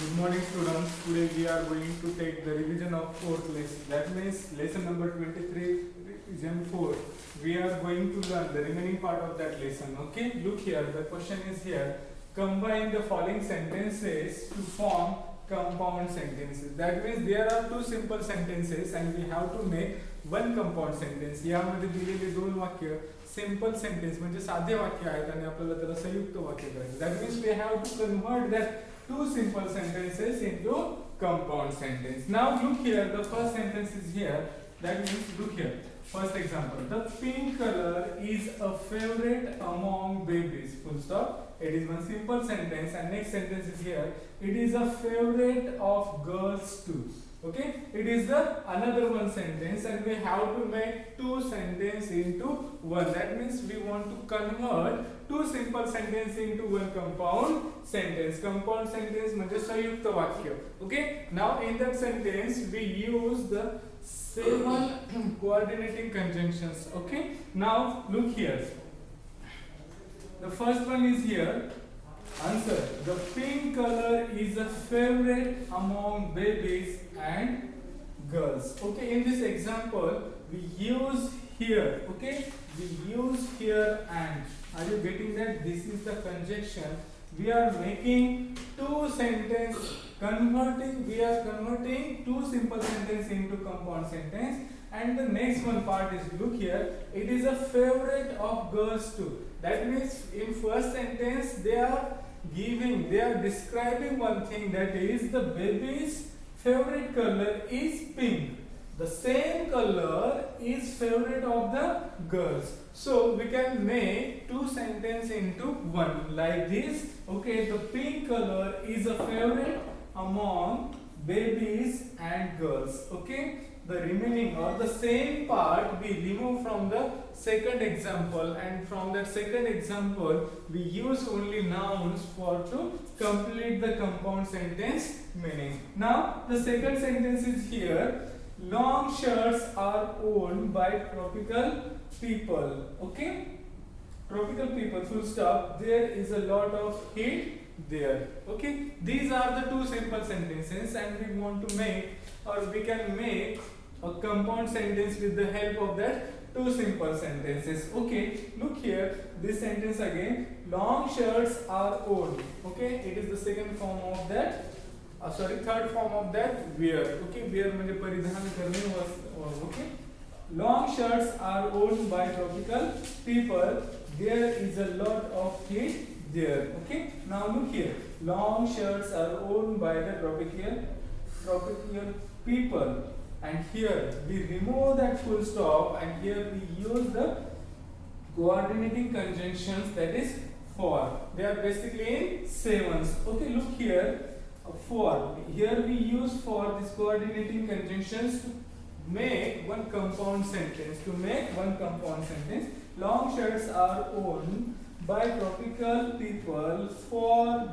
Good morning, students. Today we are going to take the revision of fourth lesson. That means lesson number 23, revision 4. We are going to learn the remaining part of that lesson. Okay, look here. The question is here. Combine the following sentences to form compound sentences. That means there are two simple sentences and we have to make one compound sentence. यामध्ये दिलेले दोन वाक्य simple sentence म्हणजे साधे वाक्य आहेत आणि आपल्याला त्याला संयुक्त वाक्य करायचं. That means we have to convert that two simple sentences into compound sentence. Now look here, the first sentence is here. That means look here. First example, the pink color is a favorite among babies. Full stop. It is one simple sentence and next sentence is here. It is a favorite of girls too. Okay, it is the another one sentence and we have to make two sentences into one. That means we want to convert two simple sentences into one compound sentence. Compound sentence म्हणजे संयुक्त वाक्य. Okay, now in that sentence we use the 7 coordinating conjunctions. Okay, now look here. The first one is here. Answer. The pink color is a favorite among babies and girls. Okay, in this example, we use here. Okay, we use here and. Are you getting that? This is the conjunction. We are making two sentences. We are converting two simple sentences into compound sentence. And the next one part is look here. It is a favorite of girls too. That means in first sentence they are describing one thing, that is the baby's favorite color is pink. The same color is favorite of the girls. So we can make two sentences into one like this. Okay, the pink color is a favorite among babies and girls. Okay, the remaining or the same part we remove from the second example, and from that second example we use only nouns for to complete the compound sentence meaning. Now the second sentence is here. Long shirts are owned by tropical people. Okay, tropical people, full stop. There is a lot of heat there. Okay, these are the two simple sentences and we want to make, or we can make a compound sentence with the help of that two simple sentences. Okay, look here, this sentence again. Long shirts are owned. Okay, it is the second form of that, third form of that wear. Okay, wear म्हणजे परिधान करणे. Okay, long shirts are owned by tropical people. There is a lot of heat there. Okay, now look here. Long shirts are owned by the tropical people. And here we remove that full stop and here we use the coordinating conjunctions, that is for. They are basically in sevens. Okay, look here. For. Here we use for this coordinating conjunctions to make one compound sentence. Long shirts are owned by tropical people for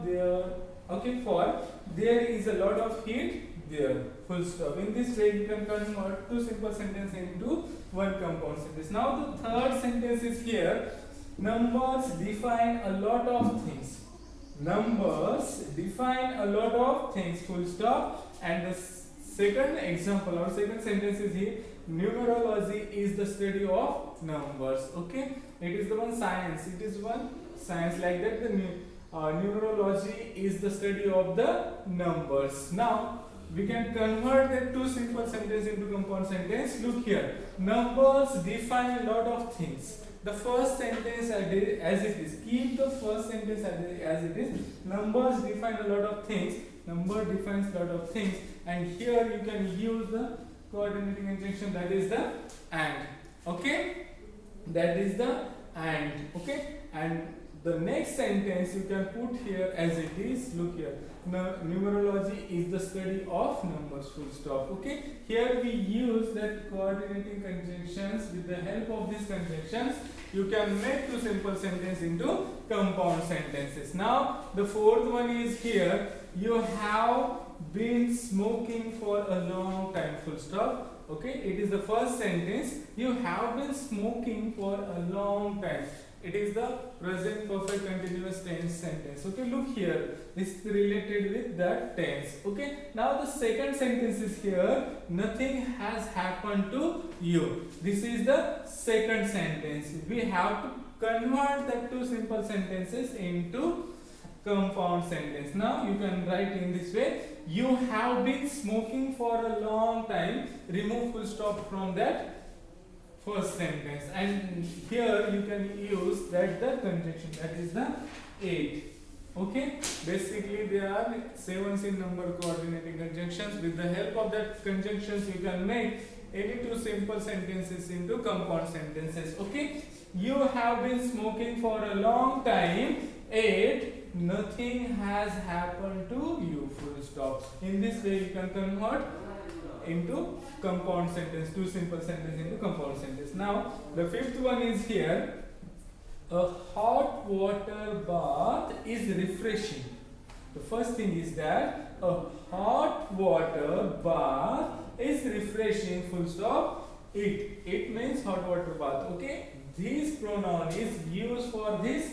there is a lot of heat there. Full stop. In this way you can convert two simple sentences into one compound sentence. Now the third sentence is here. Numbers define a lot of things. Numbers define a lot of things. Full stop. And the second example or second sentence is here. Numerology is the study of numbers. Okay, it is the one science. It is one science like that. The numerology is the study of the numbers. Now we can convert the two simple sentences into compound sentence. Look here. Numbers define a lot of things. The first sentence as it is. Keep the first sentence as it is. Numbers define a lot of things. Number defines a lot of things. And here you can use the coordinating conjunction, that is the and. Okay? That is the and. Okay? And the next sentence you can put here as it is. Look here. Numerology is the study of numbers. Full stop. Okay? Here we use that coordinating conjunctions. With the help of these conjunctions, you can make two simple sentences into compound sentences. Now the fourth one is here. You have been smoking for a long time. Full stop. Okay, it is the first sentence. You have been smoking for a long time. It is the present perfect continuous tense sentence. Okay, look here. This is related with that tense. Okay, now the second sentence is here. Nothing has happened to you. This is the second sentence. We have to convert the two simple sentences into compound sentence. Now you can write in this way. You have been smoking for a long time. Remove full stop from that first sentence, and here you can use that the conjunction, that is the ate. Okay, basically there are 7 number coordinating conjunctions. With the help of that conjunctions you can make any two simple sentences into compound sentences. Okay, you have been smoking for a long time. Ate, nothing has happened to you, full stop. In this way you can convert into compound sentence, two simple sentences into compound sentence. Now the fifth one is here. A hot water bath is refreshing. The first thing is that a hot water bath is refreshing, full stop. It means hot water bath. Okay, this pronoun is used for this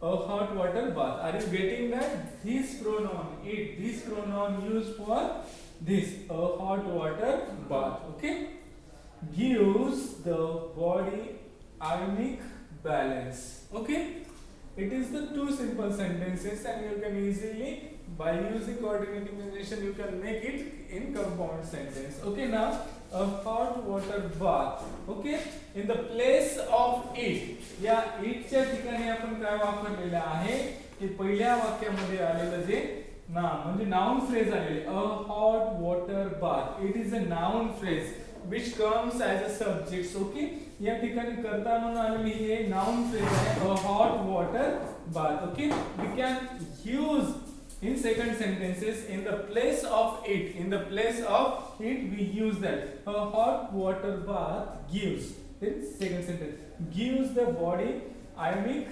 a hot water bath. Are you getting that? This pronoun, this pronoun used for this a hot water bath. Okay, gives the body ionic balance. Okay, it is the two simple sentences, and you can easily, by using coordinating conjunction, you can make it in compound sentence. Okay, now a hot water bath. Okay, in the place of it, या इटच्या ठिकाणी आपण काय वापरलेलं आहे की पहिल्या वाक्यामध्ये आलेलं जे नाम म्हणजे नाउन फ्रेज आलेले a hot water bath. It is a noun phrase which comes as a subject. Okay, या ठिकाणी कर्ता म्हणून आलेली हे noun phrase आहे a hot water bath. Okay, we can use in second sentences in the place of it. In the place of it we use that a hot water bath gives. Then second sentence gives the body ionic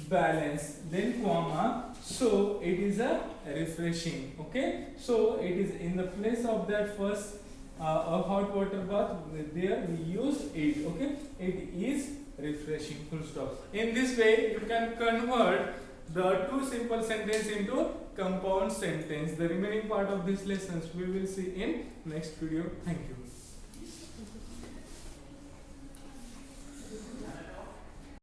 balance, then comma, so it is a refreshing. Okay, so it is in the place of that first a hot water bath, there we use it. Okay, it is refreshing, full stop. In this way you can convert the two simple sentence into compound sentence. The remaining part of these lessons we will see in next video. Thank you.